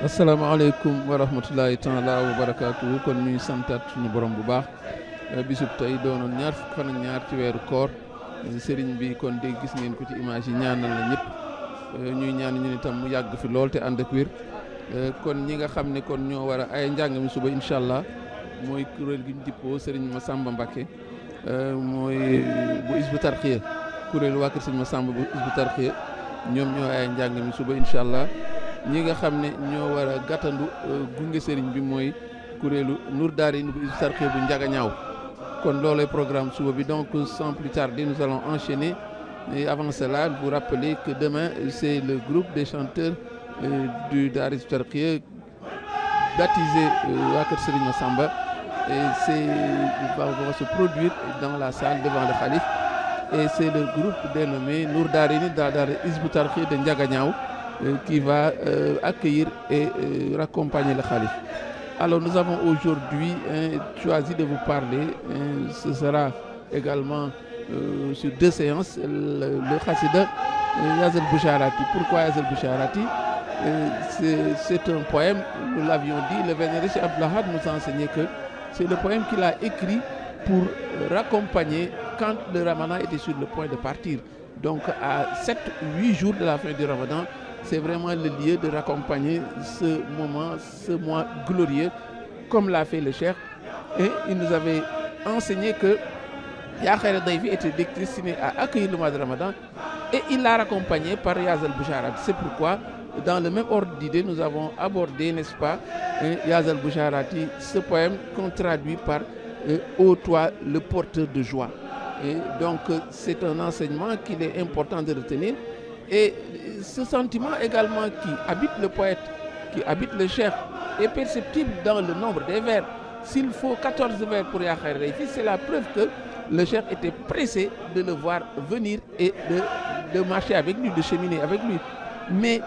asalaamaaleykum wa rahmatulahi taala wa barakaatu kon ñuy santaat suñu borom bu baax bisub tey doonoon ñaar fukk fan ak ñaar ci weeru koor sëriñ bi kon dégg gis ngeen ko ci image yi ñaanal na ñëpp ñuy ñaan ñu itam mu yàgg fi lool te ànd ak wér kon ñi nga xam ne kon ñoo war a ay njàng mi suba incha allah mooy kuréel gi ñu dippoo sëriñ Massamba Mbacké mooy bu Hizbut Tarqiyyah kuréel waa kër sëriñ Massamba bu Hizbut Tarqiyyah ñoom ñoo ay njàng mi suba incha allah ñi nga xam ne ñoo war a gàttandu gunge sëriñ bi mooy kuréelu Nour Daarayni bu Hizbut Tarqiyyah bu Njagañaaw kon loolay programme suba bi donc sans plus tarder nous allons enchaîner et avant cela vous rappeler que demain c'est le groupe des chanteurs du Daara Hizbut Tarqiyyah baptisé waa kër Serigne Massamba et il va se produire dans la salle devant le khalife et c'est le groupe dénommé Nour Daarayni Daara Hizbut Tarqiyyah de Njagañaaw qui va accueillir et raccompagner le khalife. Alors nous avons aujourd'hui choisi de vous parler, ce sera également sur 2 séances, le Khassida Yazal Boucharati. Pourquoi Yazal Boucharati? C'est un poème, nous l'avions dit, le vénéré Cheikh Abdul Ahad nous a enseigné que c'est le poème qu'il a écrit pour raccompagner quand le Ramadan était sur le point de partir. Donc à 7-8 jours de la fin du Ramadan, c'est vraiment le lieu de raccompagner ce moment, ce mois glorieux, comme l'a fait le Cheikh. Et il nous avait enseigné que Ya Khayra Dayfi était destiné à accueillir le mois de Ramadan et il l'a raccompagné par Yazal Boucharati. C'est pourquoi, dans le même ordre d'idée, nous avons abordé, n'est-ce pas, Yazal Boucharati, ce poème qu'on traduit par Ô toi, le porteur de joie. Et donc, c'est un enseignement qu'il est important de retenir. Et ce sentiment également qui habite le poète, qui habite le cheikh, est perceptible dans le nombre des vers. S'il faut 14 vers pour Ya Khayra Dayfi, c'est la preuve que le cheikh était pressé de le voir venir et de marcher avec lui, de cheminer avec lui. Mais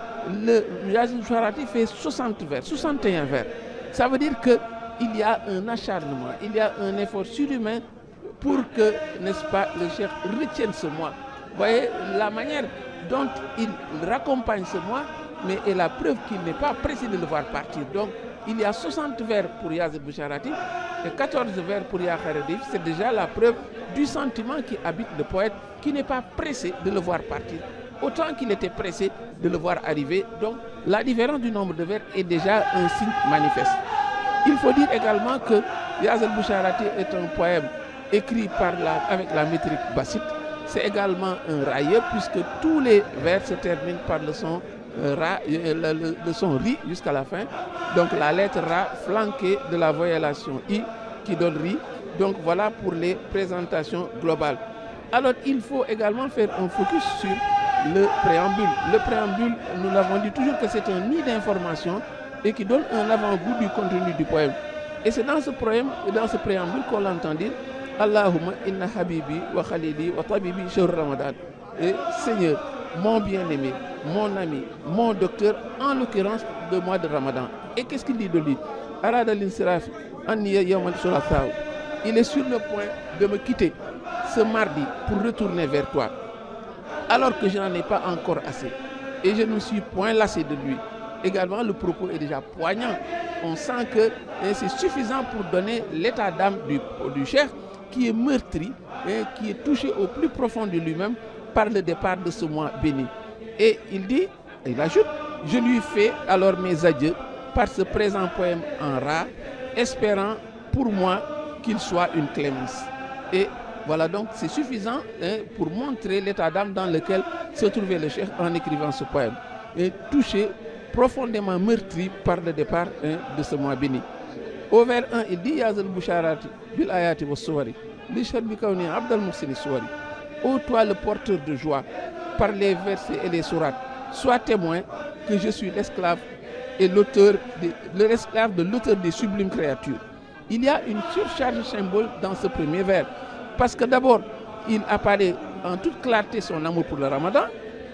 le Yazal Boucharati fait 60 vers, 61 vers. Ça veut dire qu'il y a un acharnement, il y a un effort surhumain pour que, n'est-ce pas, le cheikh retienne ce mois. Vous voyez la manière dont il raccompagne ce mois, mais est la preuve qu'il n'est pas pressé de le voir partir. Donc, il y a 60 vers pour Yazid Boucharati et 14 vers pour Yakhya Redif. C'est déjà la preuve du sentiment qui habite le poète, qui n'est pas pressé de le voir partir, autant qu'il était pressé de le voir arriver. Donc, la différence du nombre de vers est déjà un signe manifeste. Il faut dire également que Yazid Boucharati est un poème écrit avec la métrique bassite. C'est également un railleur puisque tous les vers se terminent par le son le son ri jusqu'à la fin. Donc la lettre Ra flanquée de la voyellation I qui donne ri. Donc voilà pour les présentations globales. Alors il faut également faire un focus sur le préambule. Le préambule, nous l'avons dit toujours que c'est un nid d'information et qui donne un avant-goût du contenu du poème. Et c'est dans ce poème et dans ce préambule qu'on l'entend dire Allahumma inna habibi wa khalili wa tabibi shahr Ramadan. Et Seigneur, mon bien-aimé, mon ami, mon docteur, en l'occurrence de mois de Ramadan. Et qu'est-ce qu'il dit de lui? Il est sur le point de me quitter ce mardi pour retourner vers toi, alors que je n'en ai pas encore assez. Et je ne me suis point lassé de lui. Également, le propos est déjà poignant. On sent que c'est suffisant pour donner l'état d'âme du cheikh qui est meurtri et qui est touché au plus profond de lui-même par le départ de ce mois béni. Et il ajoute, je lui fais alors mes adieux par ce présent poème en Ra, espérant pour moi qu'il soit une clémence. Et voilà, donc c'est suffisant pour montrer l'état d'âme dans lequel se trouvait le cheikh en écrivant ce poème. Et touché, profondément meurtri par le départ de ce mois béni. Au vers 1, il dit Yazid Boucharati bil ayati wa suwari li shadbi kawni abdal muhsini suwari. Ô toi le porteur de joie par les versets et les sourates, sois témoin que je suis l'esclave et l'esclave de l'auteur des sublimes créatures. Il y a une surcharge symbole dans ce premier vers, parce que d'abord il apparaît en toute clarté son amour pour le Ramadan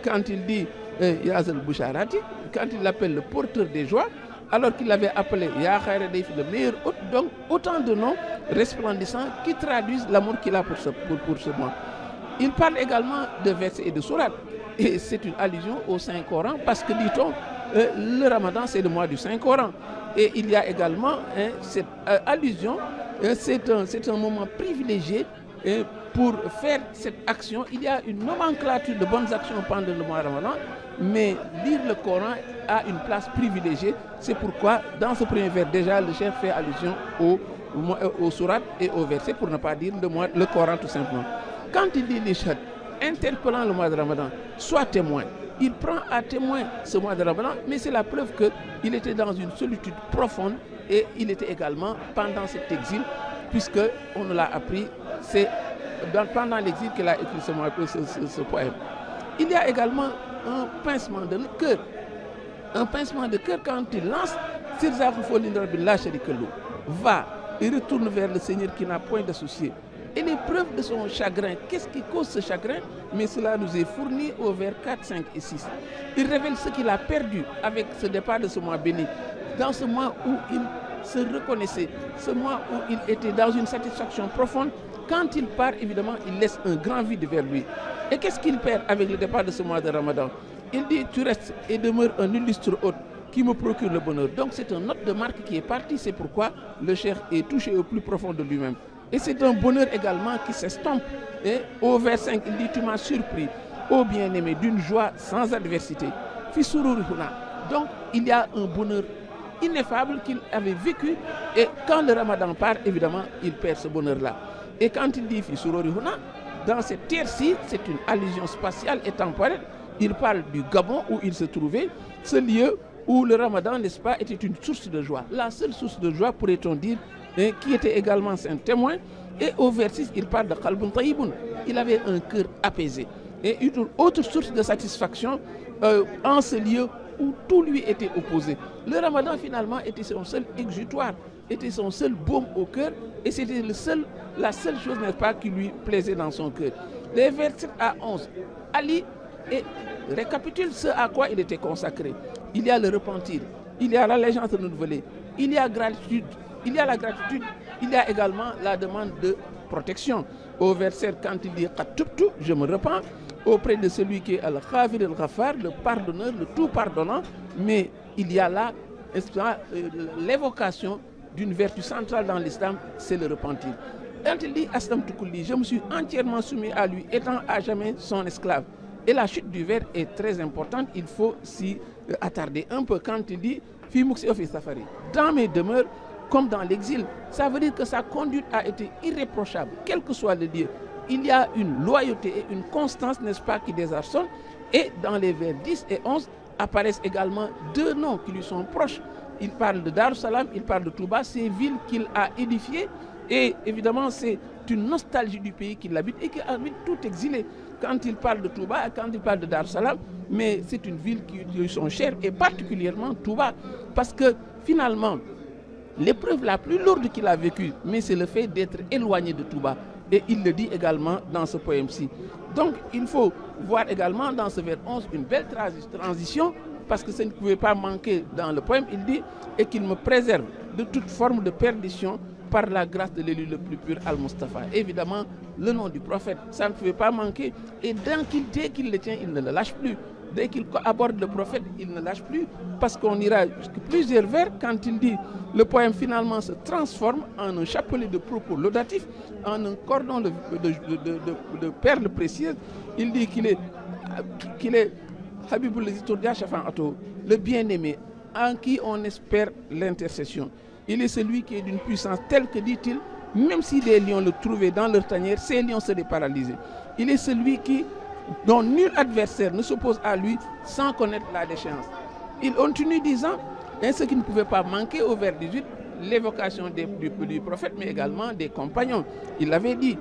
quand il dit Yazid Boucharati, quand il l'appelle le porteur des joies, alors qu'il l'avait appelé Yakhya Redif, le meilleur hôte. Donc autant de noms resplendissants qui traduisent l'amour qu'il a pour ce mois. Il parle également de versets et de sourates. Et c'est une allusion au Saint-Coran parce que, dit-on, le Ramadan c'est le mois du Saint-Coran. Et il y a également cette allusion, c'est un moment privilégié pour faire cette action. Il y a une nomenclature de bonnes actions pendant le mois Ramadan, mais lire le Coran a une place privilégiée. C'est pourquoi dans ce premier vers déjà le chef fait allusion aux sourates et aux versets, pour ne pas dire le Coran tout simplement. Quand il dit l'ishad, interpellant le mois de Ramadan, sois témoin. Il prend à témoin ce mois de Ramadan, mais c'est la preuve qu'il était dans une solitude profonde et il était également pendant cet exil, puisque on nous l'a appris, c'est pendant l'exil qu'il a écrit ce poème. Il y a également un pincement de cœur. Un pincement de cœur quand il lance va et retourne vers le Seigneur qui n'a point d'associé. Et l'épreuve de son chagrin, qu'est-ce qui cause ce chagrin? Mais cela nous est fourni au vers 4, 5 et 6. Il révèle ce qu'il a perdu avec ce départ de ce mois béni. Dans ce mois où il se reconnaissait, ce mois où il était dans une satisfaction profonde, quand il part, évidemment, il laisse un grand vide vers lui. Et qu'est-ce qu'il perd avec le départ de ce mois de Ramadan? Il dit, tu restes et demeures un illustre hôte qui me procure le bonheur. Donc c'est un note de marque qui est parti, c'est pourquoi le cheikh est touché au plus profond de lui-même. Et c'est un bonheur également qui s'estompe. Et au vers 5, il dit, tu m'as surpris, ô bien-aimé, d'une joie sans adversité. Donc il y a un bonheur ineffable qu'il avait vécu. Et quand le Ramadan part, évidemment, il perd ce bonheur-là. Et quand il dit Fisurorihuna, dans cette terre-ci, c'est une allusion spatiale et temporelle. Il parle du Gabon où il se trouvait, ce lieu où le Ramadan, n'est-ce pas, était une source de joie. La seule source de joie, pourrait-on dire, qui était également un témoin. Et au vers 6, il parle de Qalbun Taïboun. Il avait un cœur apaisé. Et une autre source de satisfaction en ce lieu où tout lui était opposé. Le Ramadan, finalement, était son seul exutoire, était son seul baume au cœur, et c'était la seule chose, n'est-ce pas, qui lui plaisait dans son cœur. Les vers 7 à 11, Ali récapitule ce à quoi il était consacré. Il y a le repentir, il y a l'allégeance renouvelée, il y a gratitude, il y a la gratitude, il y a également la demande de protection. Au verset, quand il dit « je me repens », auprès de celui qui est Al-Ghafir Al-Ghaffar, le pardonneur, le tout pardonnant, mais il y a là l'évocation d'une vertu centrale dans l'islam, c'est le repentir. Quand il dit Aslamtu kulli, je me suis entièrement soumis à lui, étant à jamais son esclave. Et la chute du verbe est très importante, il faut s'y attarder un peu quand il dit Fi muksi ofi safari, dans mes demeures comme dans l'exil. Ça veut dire que sa conduite a été irréprochable, quel que soit le lieu. Il y a une loyauté et une constance, n'est-ce pas, qui désarçonnent. Et dans les vers 10 et 11 apparaissent également deux noms qui lui sont proches. Il parle de Dar Salam, il parle de Touba, ces villes qu'il a édifiées. Et évidemment, c'est une nostalgie du pays qu'il habite et qui habite tout exilé. Quand il parle de Touba, quand il parle de Dar Salam, mais c'est une ville qui lui sont chères, et particulièrement Touba. Parce que finalement, l'épreuve la plus lourde qu'il a vécue, mais c'est le fait d'être éloigné de Touba. Et il le dit également dans ce poème-ci. Donc, il faut voir également dans ce vers 11 une belle transition, parce que ça ne pouvait pas manquer dans le poème. Il dit « Et qu'il me préserve de toute forme de perdition par la grâce de l'élu le plus pur, Al-Mustafa ». Évidemment, le nom du prophète, ça ne pouvait pas manquer. Et dès qu'il le tient, il ne le lâche plus. Dès qu'il aborde le prophète, il ne lâche plus, parce qu'on ira jusqu'à plusieurs vers quand il dit le poème finalement se transforme en un chapelet de propos laudatifs, en un cordon de perles précieuses. Il dit qu'il est Habibul Zitordia Shafan Ato, le bien-aimé, en qui on espère l'intercession. Il est celui qui est d'une puissance telle que, dit-il, même si des lions le trouvaient dans leur tanière, ces lions seraient paralysés. Il est celui dont nul adversaire ne s'oppose à lui sans connaître la déchéance. Il continue disant, et ce qui ne pouvait pas manquer au vers 18, l'évocation du prophète, mais également des compagnons. Il avait dit,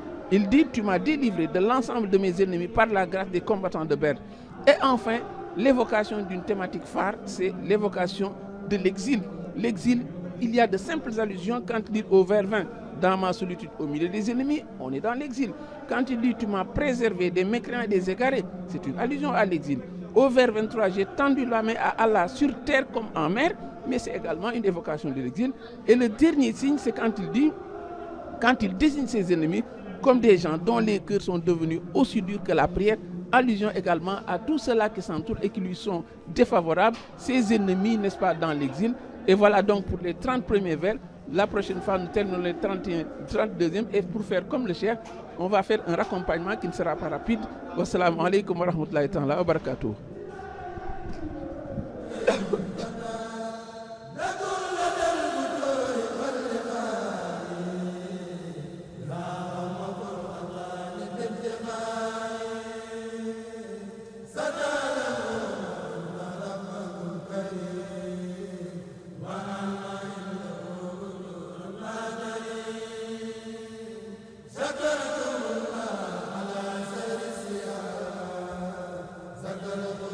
tu m'as délivré de l'ensemble de mes ennemis par la grâce des combattants de Badr. Et enfin, l'évocation d'une thématique phare, c'est l'évocation de l'exil. L'exil, il y a de simples allusions quand il dit au vers 20, dans ma solitude au milieu des ennemis, on est dans l'exil. Quand il dit tu m'as préservé des mécréants et des égarés, c'est une allusion à l'exil. Au vers 23, j'ai tendu la main à Allah sur terre comme en mer, mais c'est également une évocation de l'exil. Et le dernier signe, c'est quand il désigne ses ennemis comme des gens dont les cœurs sont devenus aussi durs que la prière, allusion également à tous ceux-là qui s'entourent et qui lui sont défavorables, ses ennemis, n'est-ce pas, dans l'exil. Et voilà donc pour les 30 premiers vers. La prochaine fois, nous terminons les 32e. Et pour faire comme le chef, on va faire un raccompagnement qui ne sera pas rapide. Wassalamu alaikum wa rahmatullahi ta'ala wa barakatuh. Zakara